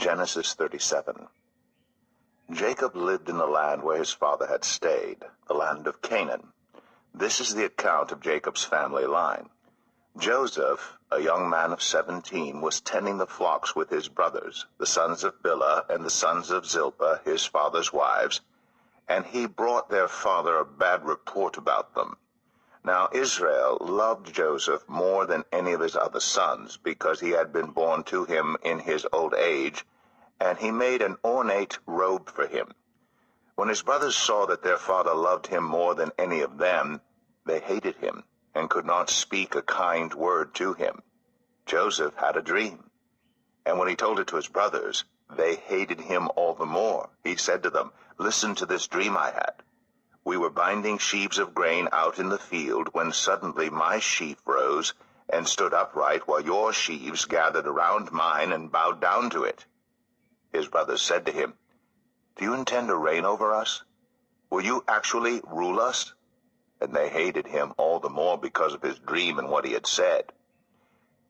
Genesis 37. Jacob lived in the land where his father had stayed, the land of Canaan. This is the account of Jacob's family line. Joseph, a young man of 17, was tending the flocks with his brothers, the sons of Bilhah and the sons of Zilpah, his father's wives, and he brought their father a bad report about them. Now Israel loved Joseph more than any of his other sons, because he had been born to him in his old age, and he made an ornate robe for him. When his brothers saw that their father loved him more than any of them, they hated him, and could not speak a kind word to him. Joseph had a dream, and when he told it to his brothers, they hated him all the more. He said to them, "Listen to this dream I had. We were binding sheaves of grain out in the field, when suddenly my sheaf rose and stood upright, while your sheaves gathered around mine and bowed down to it." His brothers said to him, "Do you intend to reign over us? Will you actually rule us?" And they hated him all the more because of his dream and what he had said.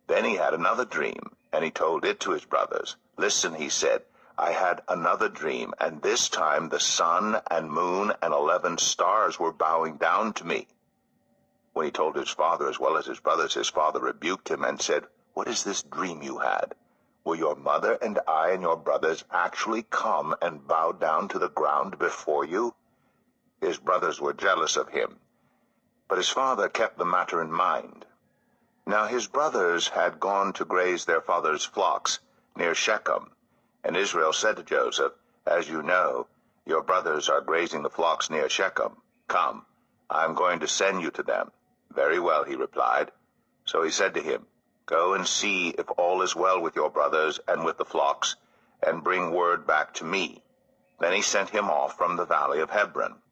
Then he had another dream, and he told it to his brothers. "Listen," he said, "I had another dream, and this time the sun and moon and 11 stars were bowing down to me." When he told his father as well as his brothers, his father rebuked him and said, "What is this dream you had? Will your mother and I and your brothers actually come and bow down to the ground before you?" His brothers were jealous of him, but his father kept the matter in mind. Now his brothers had gone to graze their father's flocks near Shechem, and Israel said to Joseph, "As you know, your brothers are grazing the flocks near Shechem. Come, I am going to send you to them." "Very well," he replied. So he said to him, "Go and see if all is well with your brothers and with the flocks, and bring word back to me." Then he sent him off from the valley of Hebron.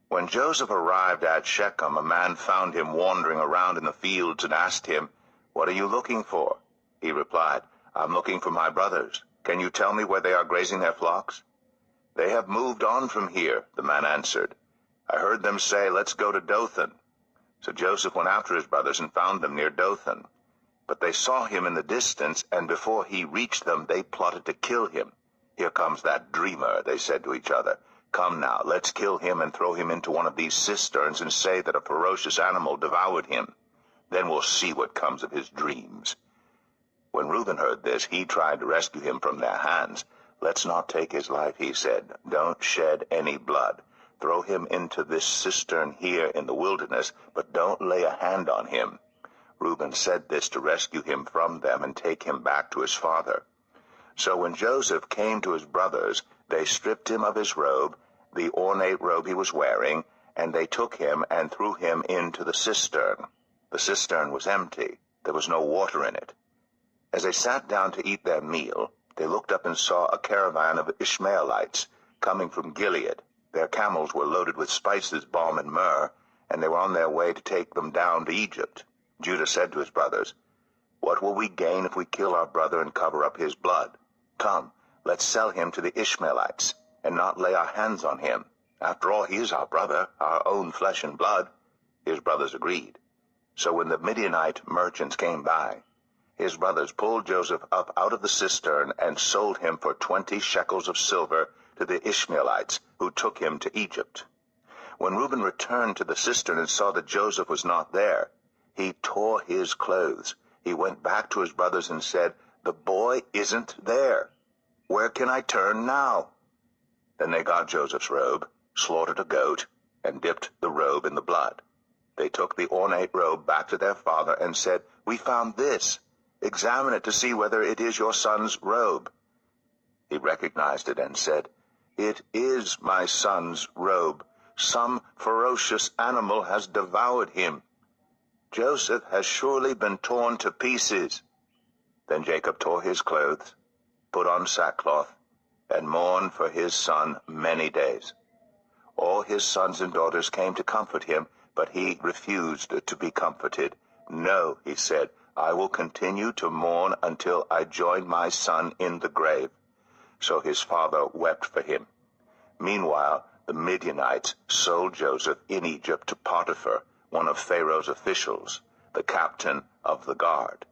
When Joseph arrived at Shechem, a man found him wandering around in the fields and asked him, "What are you looking for?" He replied, "I'm looking for my brothers. Can you tell me where they are grazing their flocks?" "They have moved on from here," the man answered. "I heard them say, 'Let's go to Dothan.'" So Joseph went after his brothers and found them near Dothan. But they saw him in the distance, and before he reached them, they plotted to kill him. "Here comes that dreamer," they said to each other. "Come now, let's kill him and throw him into one of these cisterns and say that a ferocious animal devoured him. Then we'll see what comes of his dreams." When Reuben heard this, he tried to rescue him from their hands. "Let's not take his life," he said. "Don't shed any blood. Throw him into this cistern here in the wilderness, but don't lay a hand on him." Reuben said this to rescue him from them and take him back to his father. So when Joseph came to his brothers, they stripped him of his robe, the ornate robe he was wearing, and they took him and threw him into the cistern. The cistern was empty. There was no water in it. As they sat down to eat their meal, they looked up and saw a caravan of Ishmaelites coming from Gilead. Their camels were loaded with spices, balm, and myrrh, and they were on their way to take them down to Egypt. Judah said to his brothers, "What will we gain if we kill our brother and cover up his blood? Come, let's sell him to the Ishmaelites, and not lay our hands on him. After all, he is our brother, our own flesh and blood." His brothers agreed. So when the Midianite merchants came by, his brothers pulled Joseph up out of the cistern and sold him for 20 shekels of silver to the Ishmaelites, who took him to Egypt. When Reuben returned to the cistern and saw that Joseph was not there, he tore his clothes. He went back to his brothers and said, "The boy isn't there. Where can I turn now?" Then they got Joseph's robe, slaughtered a goat, and dipped the robe in the blood. They took the ornate robe back to their father and said, "We found this. Examine it to see whether it is your son's robe." He recognized it and said, "It is my son's robe. Some ferocious animal has devoured him. Joseph has surely been torn to pieces." Then Jacob tore his clothes, put on sackcloth, and mourned for his son many days. All his sons and daughters came to comfort him, but he refused to be comforted. "No," he said, "I will continue to mourn until I join my son in the grave." So his father wept for him. Meanwhile, the Midianites sold Joseph in Egypt to Potiphar, one of Pharaoh's officials, the captain of the guard.